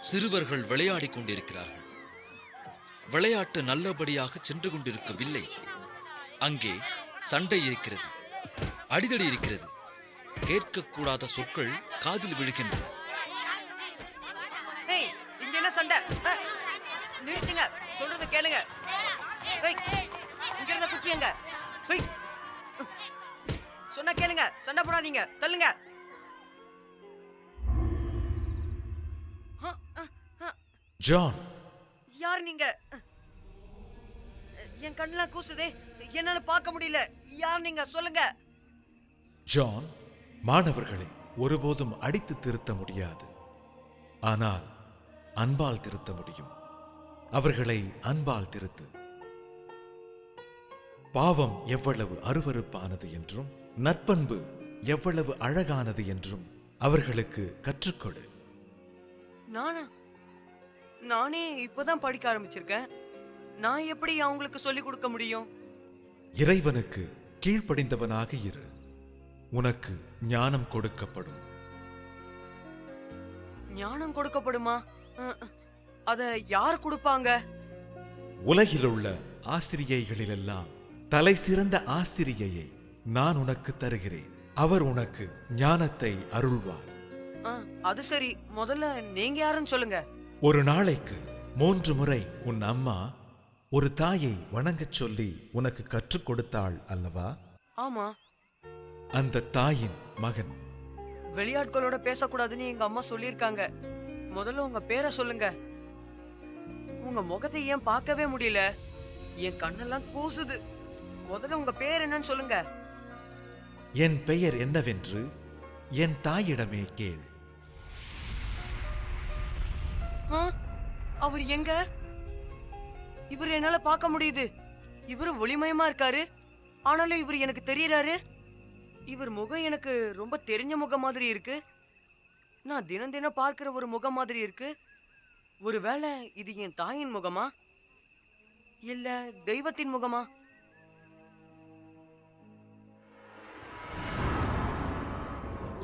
சிறுவர்கள் விளையாடிக் கொண்டிருக்கிறார்கள். விளையாட்டு நல்லபடியாக சென்று கொண்டிருக்கவில்லை. அங்கே சண்டை இருக்கிறது, அடிதடி இருக்கிறது. கேட்கக்கூடாத சொற்கள் காதில் விழுகின்றன. இங்க என்ன சண்டை? நிறுத்துங்க, சொல்றத கேளுங்க. இங்க இருந்த குச்சி எங்க? சொன்னா கேளுங்க, சண்டை போடாதீங்க, தள்ளுங்க. ஜான், யார் நீங்க? என் கண்ணெல்லாம் கூசுதே, என்னால பார்க்க முடியல. யார் நீங்க? சொல்லுங்க. ஜான், மாணவர்களை ஒருபோதும் அடித்து திருத்த முடியாது, ஆனால் அன்பால் திருத்த முடியும். அவர்களை அன்பால் திருத்து. பாவம் எவ்வளவு அருவருப்பானது என்றும் நற்பண்பு எவ்வளவு அழகானது என்றும் அவர்களுக்கு கற்றுக்கொடு. நானே இப்பதான் படிக்க ஆரம்பிச்சிருக்கேன். நான் எப்படி அவங்களுக்கு சொல்லிக் கொடுக்க முடியும்? இறைவனுக்கு கீழ்ப்படிந்தவனாக இரு, உனக்கு ஞானம் கொடுக்கப்படும். ஞானம் கொடுக்கப்படுமா? அத யார் கொடுப்பாங்க? உலகிலுள்ள ஆசிரியைகளிலெல்லாம் தலை சிறந்த ஆசிரியையை நான் உனக்கு தருகிறேன். அவர் உனக்கு ஞானத்தை அருள்வார். அது சரி, முதல்ல நீங்க யாருன்னு சொல்லுங்க. ஒரு நாளைக்கு 3 முறை உன் அம்மா ஒரு தாயை வணங்கச் சொல்லி உனக்கு கற்றுக் கொடுத்தாள் அல்லவா? ஆமா. அந்த தாயின் மகன். வெளியாட்களோட பேசக்கூடாதுன்னு எங்க அம்மா சொல்லியிருக்காங்க. முதல்ல உங்க பேரை சொல்லுங்க. உங்க முகத்தை ஏன் பார்க்கவே முடியல? என் கண்ணெல்லாம் கூசுது. முதல்ல உங்க பேர் என்னன்னு சொல்லுங்க. என் பெயர் என்னவென்று என் தாயிடமே கேள். அவர் எங்க? இவர் என்னால பார்க்க முடியுது. இவரு ஒளிமயமா இருக்காரு, ஆனாலும் இவர் எனக்கு தெரியறாரு. இவர் முகம் எனக்கு ரொம்ப தெரிஞ்ச முகம் மாதிரி இருக்கு. நான் தினம் தினம் பார்க்கிற ஒரு முகம் மாதிரி இருக்கு. ஒருவேளை இது என் தாயின் முகமா, இல்ல தெய்வத்தின் முகமா?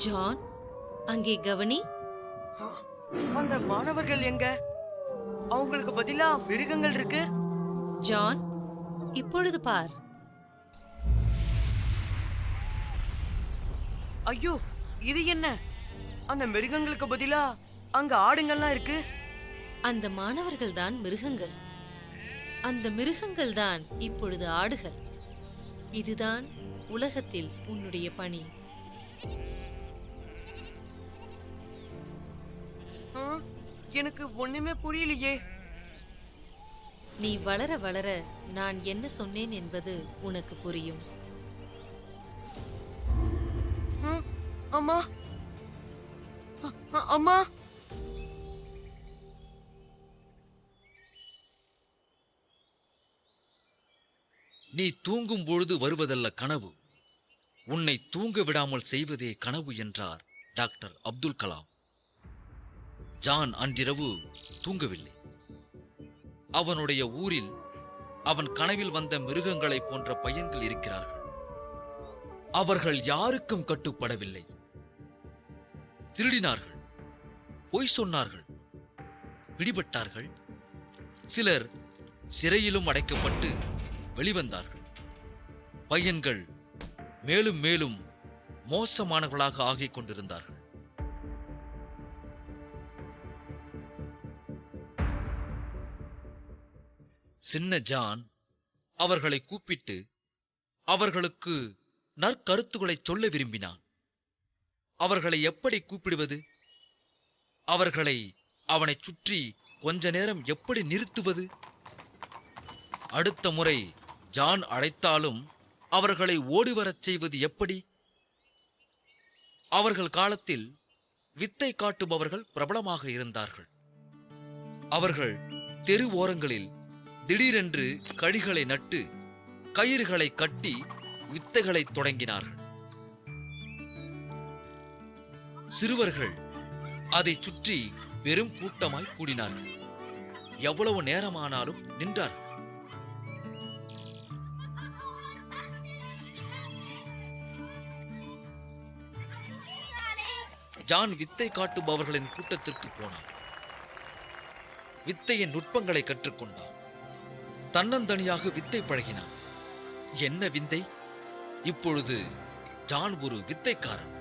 ஜான், அங்கே கவனி. அந்த மாணவர்கள் எங்க? அவங்களுக்கு பதிலா மிருகங்கள் இருக்கு. ஜான், இப்பொழுது பார். ஐயோ, இது என்ன? அந்த மிருகங்களுக்கு பதிலா அங்க ஆடுங்கள்லாம் இருக்கு. அந்த மாணவர்கள் தான் மிருகங்கள். அந்த மிருகங்கள் தான் இப்பொழுது ஆடுகள். இதுதான் உலகத்தில் உன்னுடைய பணி. எனக்கு ஒண்ணுமே புரியலையே. நீ வளர வளர நான் என்ன சொன்னேன் என்பது உனக்கு புரியும். அம்மா, அம்மா. நீ தூங்கும் பொழுது வருவதல்ல கனவு, உன்னை தூங்க விடாமல் செய்வதே கனவு என்றார் டாக்டர் அப்துல் கலாம். ஜான் அன்றிரவு தூங்கவில்லை. அவனுடைய ஊரில் அவன் கனவில் வந்த மிருகங்களைப் போன்ற பையன்கள் இருக்கிறார்கள். அவர்கள் யாருக்கும் கட்டுப்படவில்லை. திருடினார்கள், பொய் சொன்னார்கள், பிடிபட்டார்கள். சிலர் சிறையிலும் அடைக்கப்பட்டு வெளிவந்தார்கள். பையன்கள் மேலும் மேலும் மோசமானவர்களாக ஆகிக் கொண்டிருந்தார்கள். சின்ன ஜான் அவர்களை கூப்பிட்டு அவர்களுக்கு நற்கருத்துக்களை சொல்ல விரும்பினான். அவர்களை எப்படி கூப்பிடுவது? அவர்களை அவனைச் சுற்றி கொஞ்ச நேரம் எப்படி நிறுத்துவது? அடுத்த முறை ஜான் அழைத்தாலும் அவர்களை ஓடிவரச் செய்வது எப்படி? அவர்கள் காலத்தில் வித்தை காட்டுபவர்கள் பிரபலமாக இருந்தார்கள். அவர்கள் தெரு ஓரங்களில் திடீரென்று கழிகளை நட்டு கயிறுகளை கட்டி வித்தைகளை தொடங்கினார்கள். சிறுவர்கள் அதை சுற்றி பெரும் கூட்டமாய் கூடினார்கள். எவ்வளவு நேரமானாலும் நின்றார்கள். ஜான் வித்தை காட்டுபவர்களின் கூட்டத்திற்கு போனான். வித்தையின் நுட்பங்களை கற்றுக்கொண்டான். தன்னந்தனியாக வித்தை பழகினான். என்ன விந்தை! இப்பொழுது ஜான் ஒரு வித்தைக்காரன்.